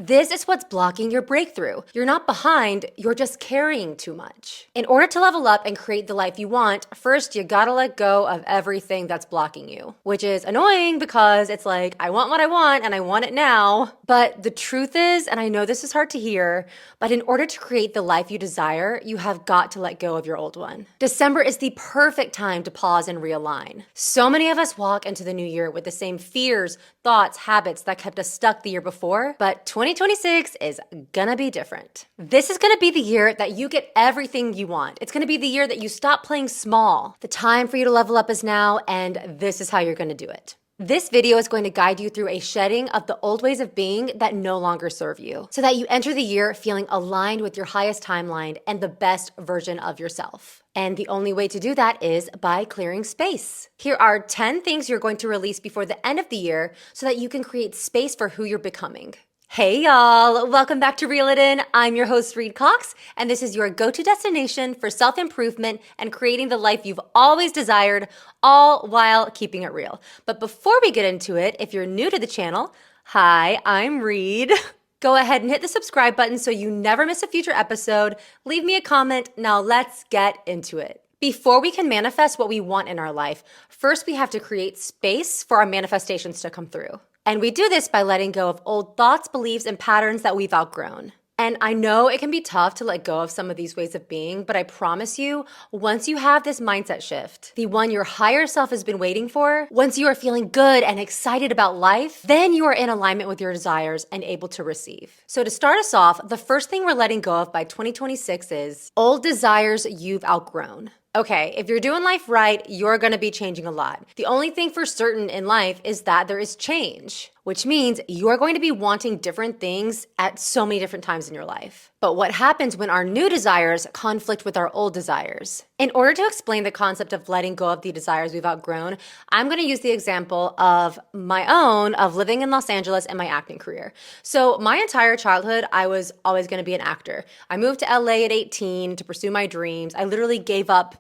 This is what's blocking your breakthrough. You're not behind, you're just carrying too much. In order to level up and create the life you want, first you gotta let go of everything that's blocking you, which is annoying because it's like, I want what I want and I want it now. But the truth is, and I know this is hard to hear, but in order to create the life you desire, you have got to let go of your old one. December is the perfect time to pause and realign. So many of us walk into the new year with the same fears, thoughts, habits that kept us stuck the year before, but 2026 is gonna be different. This is gonna be the year that you get everything you want. It's gonna be the year that you stop playing small. The time for you to level up is now, and this is how you're gonna do it. This video is going to guide you through a shedding of the old ways of being that no longer serve you, so that you enter the year feeling aligned with your highest timeline and the best version of yourself. And the only way to do that is by clearing space. Here are 10 things you're going to release before the end of the year so that you can create space for who you're becoming. Hey y'all, welcome back to Reel It In. I'm your host, Reed Cox, and this is your go-to destination for self-improvement and creating the life you've always desired, all while keeping it real. But before we get into it, if you're new to the channel, hi, I'm Reed. Go ahead and hit the subscribe button so you never miss a future episode. Leave me a comment. Now let's get into it. Before we can manifest what we want in our life, first we have to create space for our manifestations to come through. And we do this by letting go of old thoughts, beliefs, and patterns that we've outgrown. And I know it can be tough to let go of some of these ways of being, but I promise you, once you have this mindset shift, the one your higher self has been waiting for, once you are feeling good and excited about life, then you are in alignment with your desires and able to receive. So to start us off, the first thing we're letting go of by 2026 is old desires you've outgrown. Okay, if you're doing life right, you're gonna be changing a lot. The only thing for certain in life is that there is change, which means you're going to be wanting different things at so many different times in your life. But what happens when our new desires conflict with our old desires? In order to explain the concept of letting go of the desires we've outgrown, I'm gonna use the example of my own of living in Los Angeles and my acting career. So my entire childhood, I was always gonna be an actor. I moved to LA at 18 to pursue my dreams. I literally gave up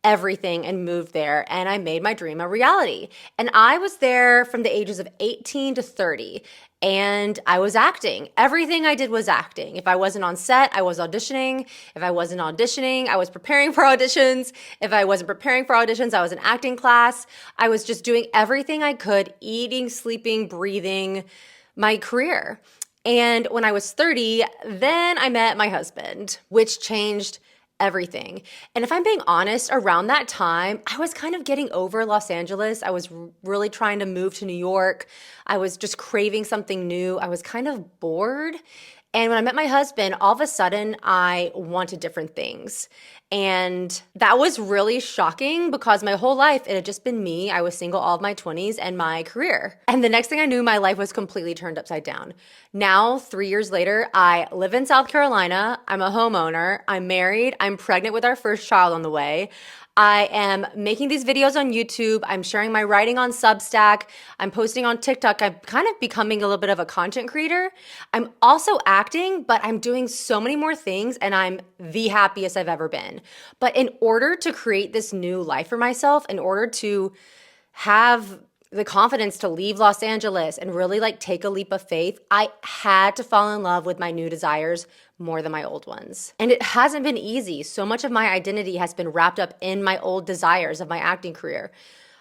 everything and moved there, and I made my dream a reality. And I was there from the ages of 18 to 30, and I was acting. Everything I did was acting. If I wasn't on set, I was auditioning. If I wasn't auditioning, I was preparing for auditions. If I wasn't preparing for auditions, I was in acting class. I was just doing everything I could, eating, sleeping, breathing, my career. And when I was 30, then I met my husband, which changed everything. And if I'm being honest, around that time, I was kind of getting over Los Angeles. I was really trying to move to New York. I was just craving something new. I was kind of bored. And when I met my husband, all of a sudden I wanted different things. And that was really shocking because my whole life it had just been me. I was single all of my 20s and my career. And the next thing I knew, my life was completely turned upside down. Now, 3 years later, I live in South Carolina. I'm a homeowner. I'm married. I'm pregnant with our first child on the way. I am making these videos on YouTube. I'm sharing my writing on Substack. I'm posting on TikTok. I'm kind of becoming a little bit of a content creator. I'm also acting, but I'm doing so many more things and I'm the happiest I've ever been. But in order to create this new life for myself, in order to have the confidence to leave Los Angeles and really take a leap of faith, I had to fall in love with my new desires more than my old ones. And it hasn't been easy. So much of my identity has been wrapped up in my old desires of my acting career.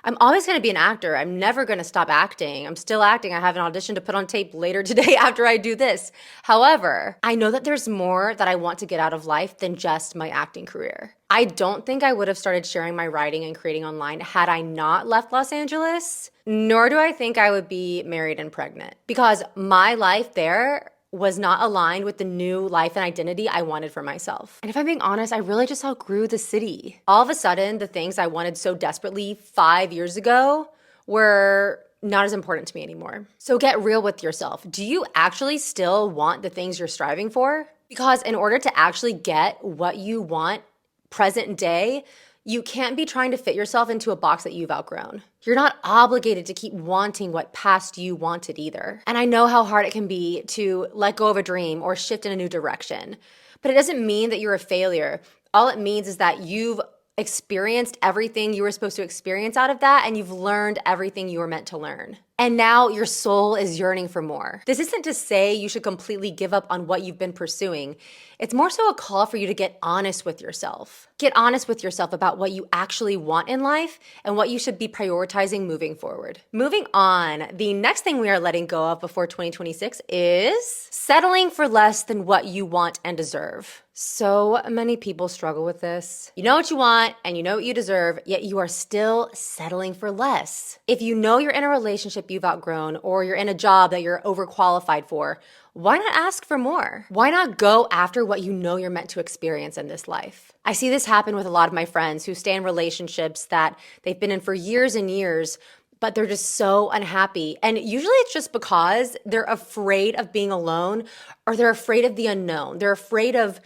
I'm always gonna be an actor. I'm never gonna stop acting. I'm still acting. I have an audition to put on tape later today after I do this. However, I know that there's more that I want to get out of life than just my acting career. I don't think I would have started sharing my writing and creating online had I not left Los Angeles, nor do I think I would be married and pregnant because my life there was not aligned with the new life and identity I wanted for myself. And if I'm being honest, I really just outgrew the city. All of a sudden, the things I wanted so desperately 5 years ago were not as important to me anymore. So get real with yourself. Do you actually still want the things you're striving for? Because in order to actually get what you want present day, you can't be trying to fit yourself into a box that you've outgrown. You're not obligated to keep wanting what past you wanted either. And I know how hard it can be to let go of a dream or shift in a new direction, but it doesn't mean that you're a failure. All it means is that you've experienced everything you were supposed to experience out of that and you've learned everything you were meant to learn. And now your soul is yearning for more. This isn't to say you should completely give up on what you've been pursuing. It's more so a call for you to get honest with yourself. Get honest with yourself about what you actually want in life and what you should be prioritizing moving forward. Moving on, the next thing we are letting go of before 2026 is settling for less than what you want and deserve. So many people struggle with this. You know what you want and you know what you deserve, yet you are still settling for less. If you know you're in a relationship you've outgrown or you're in a job that you're overqualified for, why not ask for more? Why not go after what you know you're meant to experience in this life? I see this happen with a lot of my friends who stay in relationships that they've been in for years and years, but they're just so unhappy. And usually it's just because they're afraid of being alone or they're afraid of the unknown. They're afraid of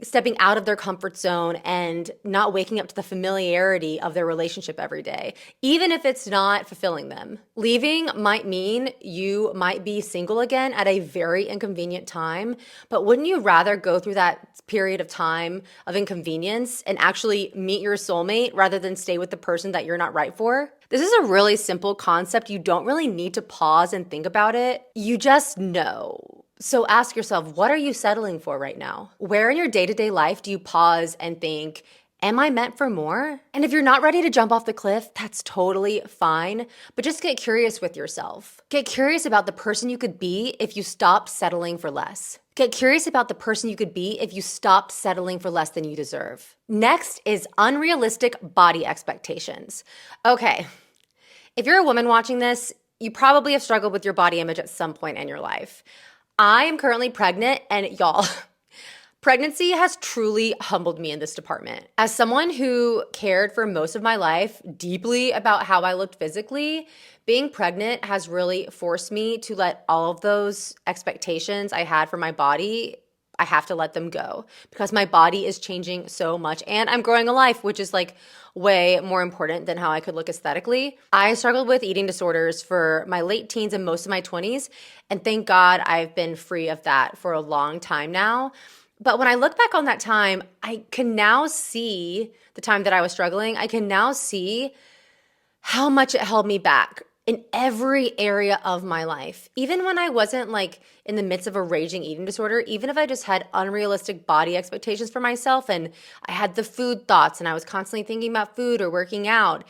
stepping out of their comfort zone and not waking up to the familiarity of their relationship every day, even if it's not fulfilling them. Leaving might mean you might be single again at a very inconvenient time, but wouldn't you rather go through that period of time of inconvenience and actually meet your soulmate rather than stay with the person that you're not right for? This is a really simple concept. You don't really need to pause and think about it. You just know. So ask yourself, what are you settling for right now? Where in your day-to-day life do you pause and think, am I meant for more? And if you're not ready to jump off the cliff, that's totally fine, but just get curious with yourself. Get curious about the person you could be if you stop settling for less. Get curious about the person you could be if you stop settling for less than you deserve. Next is unrealistic body expectations. Okay, if you're a woman watching this, you probably have struggled with your body image at some point in your life. I am currently pregnant, and y'all, pregnancy has truly humbled me in this department. As someone who cared for most of my life deeply about how I looked physically, being pregnant has really forced me to let all of those expectations I had for my body, I have to let them go because my body is changing so much and I'm growing a life, which is like way more important than how I could look aesthetically. I struggled with eating disorders for my late teens and most of my 20s, and thank God I've been free of that for a long time now. But when I look back on that time, I can now see the time that I was struggling. I can now see how much it held me back in every area of my life. Even when I wasn't like in the midst of a raging eating disorder, even if I just had unrealistic body expectations for myself and I had the food thoughts and I was constantly thinking about food or working out,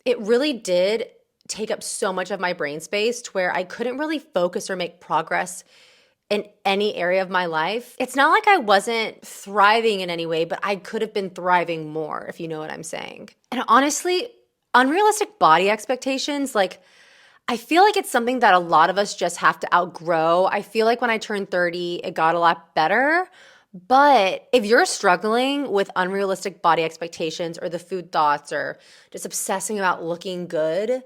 it really did take up so much of my brain space to where I couldn't really focus or make progress in any area of my life. It's not like I wasn't thriving in any way, but I could have been thriving more, if you know what I'm saying. And honestly, unrealistic body expectations, like, I feel like it's something that a lot of us just have to outgrow. I feel like when I turned 30, it got a lot better. But if you're struggling with unrealistic body expectations or the food thoughts or just obsessing about looking good,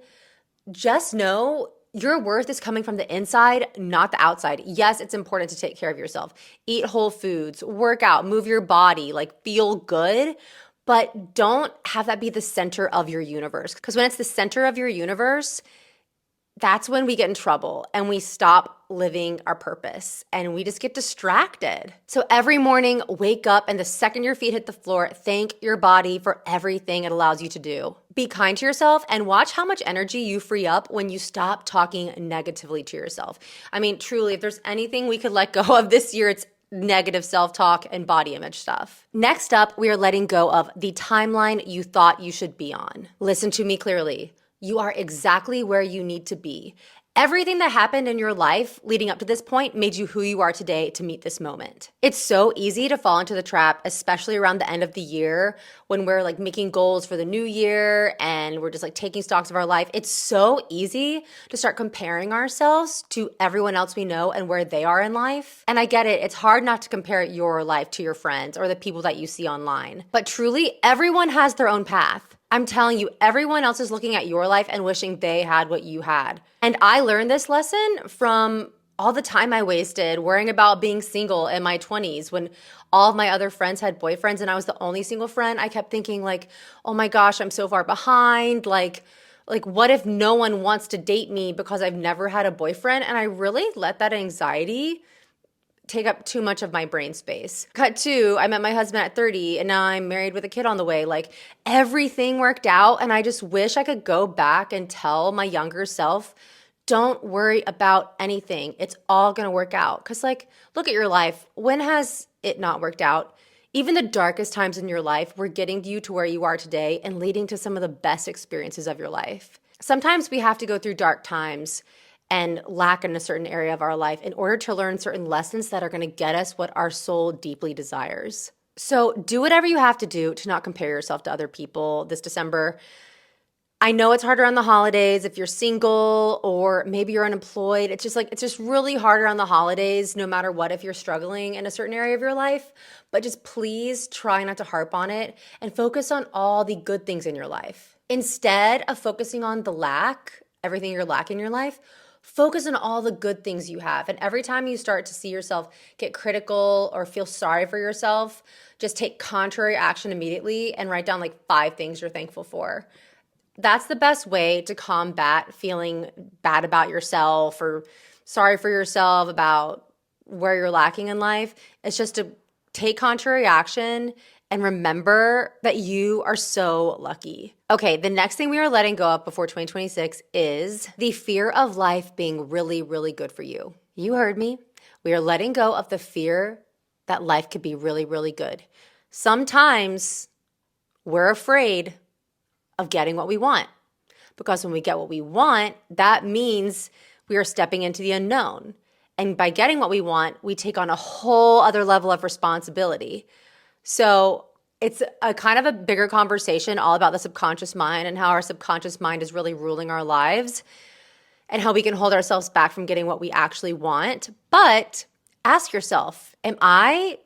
just know your worth is coming from the inside, not the outside. Yes, it's important to take care of yourself. Eat whole foods, work out, move your body, like feel good. But don't have that be the center of your universe. Because when it's the center of your universe, that's when we get in trouble and we stop living our purpose and we just get distracted. So every morning, wake up and the second your feet hit the floor, thank your body for everything it allows you to do. Be kind to yourself and watch how much energy you free up when you stop talking negatively to yourself. I mean, truly, if there's anything we could let go of this year, it's negative self-talk and body image stuff. Next up, we are letting go of the timeline you thought you should be on. Listen to me clearly. You are exactly where you need to be. Everything that happened in your life leading up to this point made you who you are today to meet this moment. It's so easy to fall into the trap, especially around the end of the year when we're like making goals for the new year and we're just like taking stocks of our life. It's so easy to start comparing ourselves to everyone else we know and where they are in life. And I get it. It's hard not to compare your life to your friends or the people that you see online. But truly, everyone has their own path. I'm telling you, everyone else is looking at your life and wishing they had what you had. And I learned this lesson from all the time I wasted worrying about being single in my 20s when all of my other friends had boyfriends and I was the only single friend. I kept thinking like, oh my gosh, I'm so far behind. Like what if no one wants to date me because I've never had a boyfriend? And I really let that anxiety take up too much of my brain space. Cut two, I met my husband at 30 and now I'm married with a kid on the way. Like everything worked out and I just wish I could go back and tell my younger self, Don't worry about anything. It's all going to work out. Because, like, look at your life. When has it not worked out? Even the darkest times in your life were getting you to where you are today and leading to some of the best experiences of your life. Sometimes we have to go through dark times and lack in a certain area of our life in order to learn certain lessons that are going to get us what our soul deeply desires. So do whatever you have to do to not compare yourself to other people this December. I know it's hard around the holidays if you're single or maybe you're unemployed. It's just really hard around the holidays, no matter what, if you're struggling in a certain area of your life. But just please try not to harp on it and focus on all the good things in your life. Instead of focusing on the lack, everything you're lacking in your life, focus on all the good things you have. And every time you start to see yourself get critical or feel sorry for yourself, just take contrary action immediately and write down like 5 things you're thankful for. That's the best way to combat feeling bad about yourself or sorry for yourself about where you're lacking in life. It's just to take contrary action and remember that you are so lucky. Okay, the next thing we are letting go of before 2026 is the fear of life being really, really good for you. You heard me. We are letting go of the fear that life could be really, really good. Sometimes we're afraid of getting what we want. Because when we get what we want, that means we are stepping into the unknown. And by getting what we want, we take on a whole other level of responsibility. So it's a kind of a bigger conversation all about the subconscious mind and how our subconscious mind is really ruling our lives and how we can hold ourselves back from getting what we actually want. But ask yourself, am I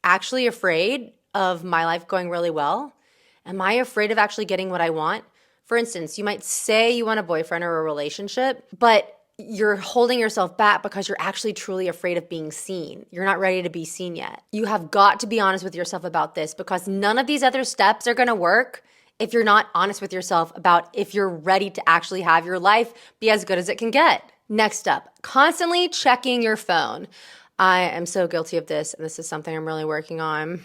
actually afraid of my life going really well? Am I afraid of actually getting what I want? For instance, you might say you want a boyfriend or a relationship, but you're holding yourself back because you're actually truly afraid of being seen. You're not ready to be seen yet. You have got to be honest with yourself about this because none of these other steps are going to work if you're not honest with yourself about if you're ready to actually have your life be as good as it can get. Next up, constantly checking your phone. I am so guilty of this, and this is something I'm really working on.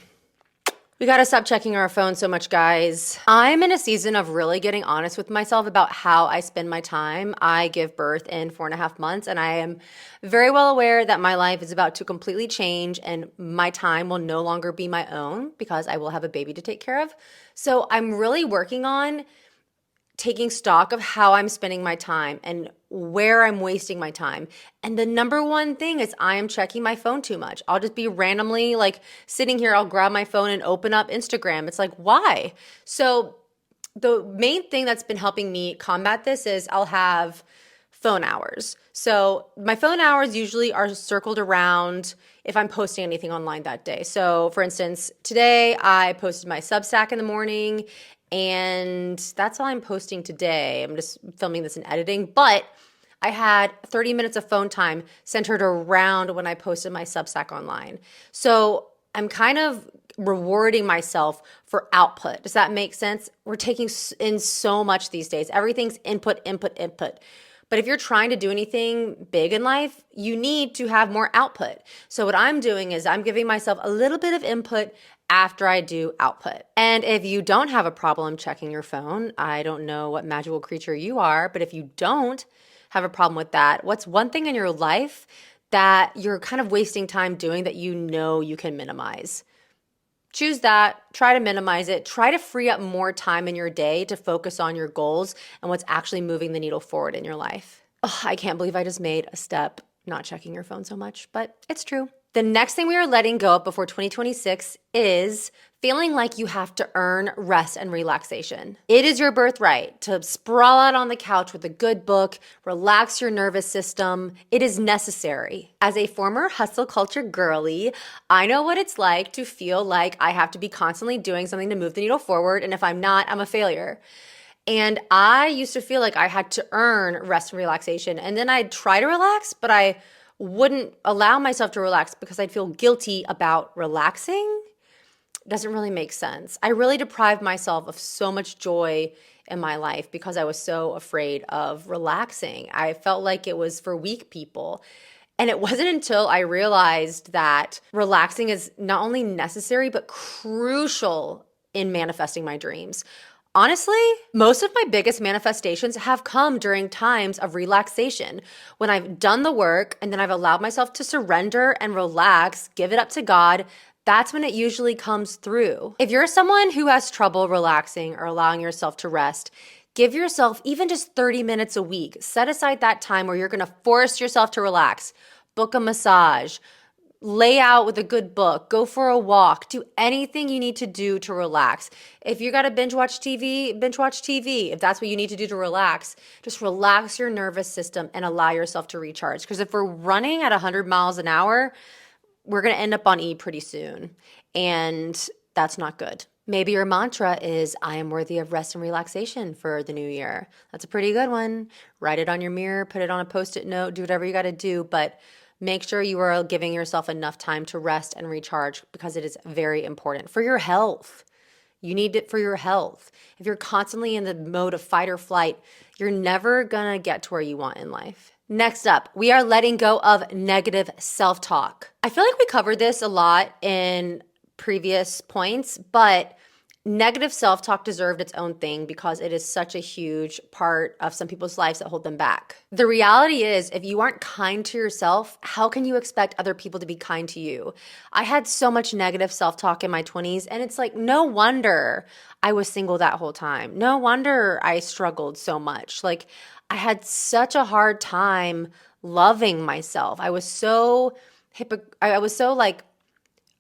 We got to stop checking our phone so much, guys. I'm in a season of really getting honest with myself about how I spend my time. I give birth in 4.5 months, and I am very well aware that my life is about to completely change and my time will no longer be my own because I will have a baby to take care of. So I'm really working on taking stock of how I'm spending my time and where I'm wasting my time. And the number one thing is I am checking my phone too much. I'll just be randomly like sitting here, I'll grab my phone and open up Instagram. It's like, why? So the main thing that's been helping me combat this is I'll have phone hours. So my phone hours usually are circled around if I'm posting anything online that day. So for instance, today I posted my Substack in the morning, and that's all I'm posting today. I'm just filming this and editing, but I had 30 minutes of phone time centered around when I posted my Substack online. So I'm kind of rewarding myself for output. Does that make sense? We're taking in so much these days. Everything's input, input, input. But if you're trying to do anything big in life, you need to have more output. So what I'm doing is I'm giving myself a little bit of input after I do output. And if you don't have a problem checking your phone, I don't know what magical creature you are, but if you don't have a problem with that, what's one thing in your life that you're kind of wasting time doing that you know you can minimize? Choose that, try to minimize it, try to free up more time in your day to focus on your goals and what's actually moving the needle forward in your life. Oh, I can't believe I just made a step not checking your phone so much, but it's true. The next thing we are letting go of before 2026 is feeling like you have to earn rest and relaxation. It is your birthright to sprawl out on the couch with a good book, relax your nervous system. It is necessary. As a former hustle culture girly, I know what it's like to feel like I have to be constantly doing something to move the needle forward, and if I'm not, I'm a failure. And I used to feel like I had to earn rest and relaxation, and then I'd try to relax, but I wouldn't allow myself to relax because I'd feel guilty about relaxing. It doesn't really make sense. I really deprived myself of so much joy in my life because I was so afraid of relaxing. I felt like it was for weak people. And it wasn't until I realized that relaxing is not only necessary, but crucial in manifesting my dreams. Honestly, most of my biggest manifestations have come during times of relaxation, when I've done the work and then I've allowed myself to surrender and relax, give it up to God. That's when it usually comes through. If you're someone who has trouble relaxing or allowing yourself to rest, give yourself even just 30 minutes a week. Set aside that time where you're gonna force yourself to relax. Book a massage, lay out with a good book, go for a walk, do anything you need to do to relax. If you got to binge watch TV, binge watch TV. If that's what you need to do to relax, just relax your nervous system and allow yourself to recharge. Because if we're running at 100 miles an hour, we're going to end up on E pretty soon. And that's not good. Maybe your mantra is, I am worthy of rest and relaxation for the new year. That's a pretty good one. Write it on your mirror, put it on a Post-it note, do whatever you got to do. But make sure you are giving yourself enough time to rest and recharge, because it is very important for your health. You need it for your health. If you're constantly in the mode of fight or flight, you're never gonna get to where you want in life. Next up, we are letting go of negative self-talk. I feel like we covered this a lot in previous points, but negative self-talk deserved its own thing because it is such a huge part of some people's lives that hold them back. The reality is, if you aren't kind to yourself, how can you expect other people to be kind to you? I had so much negative self-talk in my 20s, and it's like, no wonder I was single that whole time. No wonder I struggled so much. Like, I had such a hard time loving myself. I was so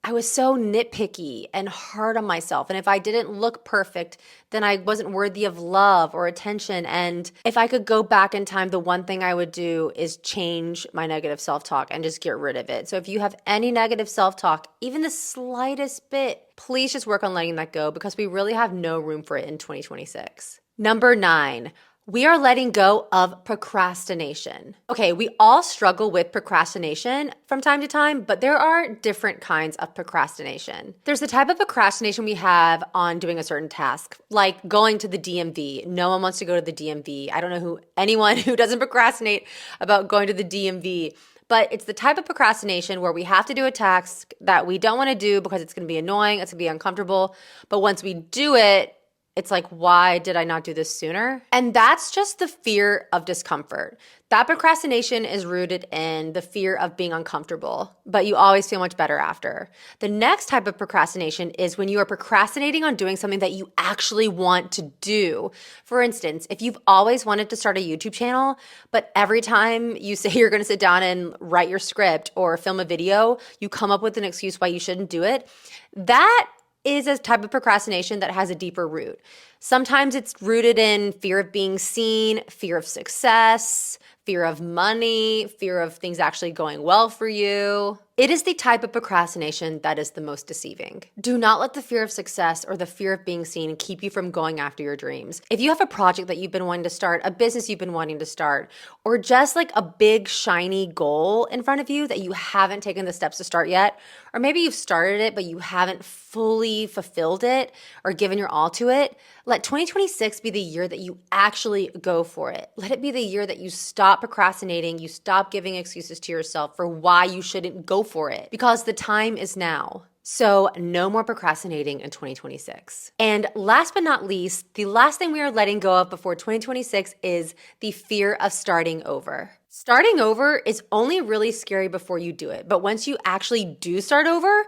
nitpicky and hard on myself. And if I didn't look perfect, then I wasn't worthy of love or attention. And if I could go back in time, the one thing I would do is change my negative self-talk and just get rid of it. So if you have any negative self-talk, even the slightest bit, please just work on letting that go, because we really have no room for it in 2026. Number 9. We are letting go of procrastination. Okay, we all struggle with procrastination from time to time, but there are different kinds of procrastination. There's the type of procrastination we have on doing a certain task, like going to the DMV. No one wants to go to the DMV. I don't know anyone who doesn't procrastinate about going to the DMV. But it's the type of procrastination where we have to do a task that we don't want to do because it's going to be annoying, it's going to be uncomfortable. But once we do it, it's like, why did I not do this sooner? And that's just the fear of discomfort. That procrastination is rooted in the fear of being uncomfortable, but you always feel much better after. The next type of procrastination is when you are procrastinating on doing something that you actually want to do. For instance, if you've always wanted to start a YouTube channel, but every time you say you're going to sit down and write your script or film a video, you come up with an excuse why you shouldn't do it, that is a type of procrastination that has a deeper root. Sometimes it's rooted in fear of being seen, fear of success, fear of money, fear of things actually going well for you. It is the type of procrastination that is the most deceiving. Do not let the fear of success or the fear of being seen keep you from going after your dreams. If you have a project that you've been wanting to start, a business you've been wanting to start, or just like a big shiny goal in front of you that you haven't taken the steps to start yet, or maybe you've started it but you haven't fully fulfilled it or given your all to it, let 2026 be the year that you actually go for it. Let it be the year that you stop procrastinating, you stop giving excuses to yourself for why you shouldn't go for it, because the time is now. So no more procrastinating in 2026. And last but not least, the last thing we are letting go of before 2026 is the fear of starting over. Starting over is only really scary before you do it, but once you actually do start over,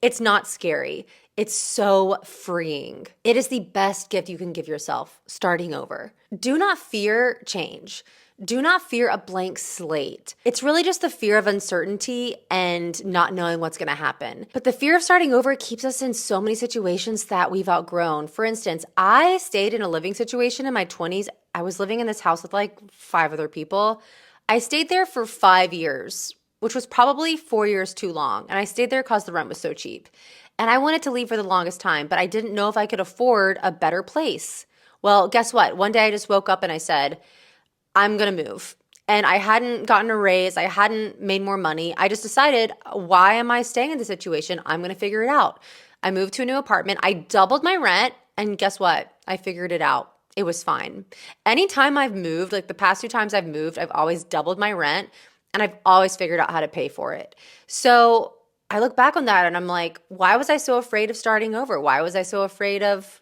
it's not scary. It's so freeing. It is the best gift you can give yourself, starting over. Do not fear change. Do not fear a blank slate. It's really just the fear of uncertainty and not knowing what's going to happen. But the fear of starting over keeps us in so many situations that we've outgrown. For instance, I stayed in a living situation in my 20s. I was living in this house with like 5 other people. I stayed there for 5 years, which was probably 4 years too long. And I stayed there because the rent was so cheap. And I wanted to leave for the longest time, but I didn't know if I could afford a better place. Well, guess what? One day I just woke up and I said, I'm going to move. And I hadn't gotten a raise. I hadn't made more money. I just decided, why am I staying in this situation? I'm going to figure it out. I moved to a new apartment. I doubled my rent. And guess what? I figured it out. It was fine. Anytime I've moved, like the past 2 times I've moved, I've always doubled my rent and I've always figured out how to pay for it. So I look back on that and I'm like, why was I so afraid of starting over? Why was I so afraid of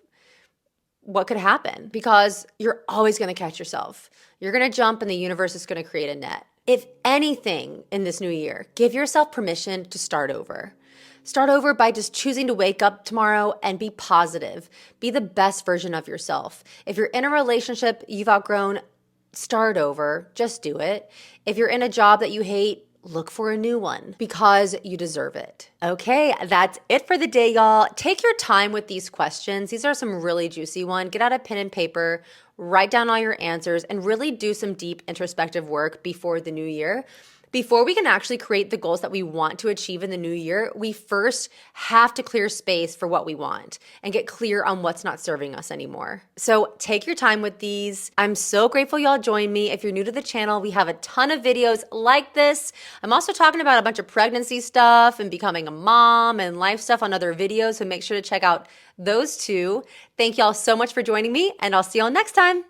what could happen, because you're always going to catch yourself. You're going to jump and the universe is going to create a net. If anything in this new year, give yourself permission to start over. Start over by just choosing to wake up tomorrow and be positive. Be the best version of yourself. If you're in a relationship you've outgrown, start over. Just do it. If you're in a job that you hate, look for a new one, because you deserve it. Okay, that's it for the day, y'all. Take your time with these questions. These are some really juicy ones. Get out a pen and paper, write down all your answers, and really do some deep introspective work before the new year. Before we can actually create the goals that we want to achieve in the new year, we first have to clear space for what we want and get clear on what's not serving us anymore. So take your time with these. I'm so grateful y'all joined me. If you're new to the channel, we have a ton of videos like this. I'm also talking about a bunch of pregnancy stuff and becoming a mom and life stuff on other videos, so make sure to check out those too. Thank y'all so much for joining me, and I'll see y'all next time.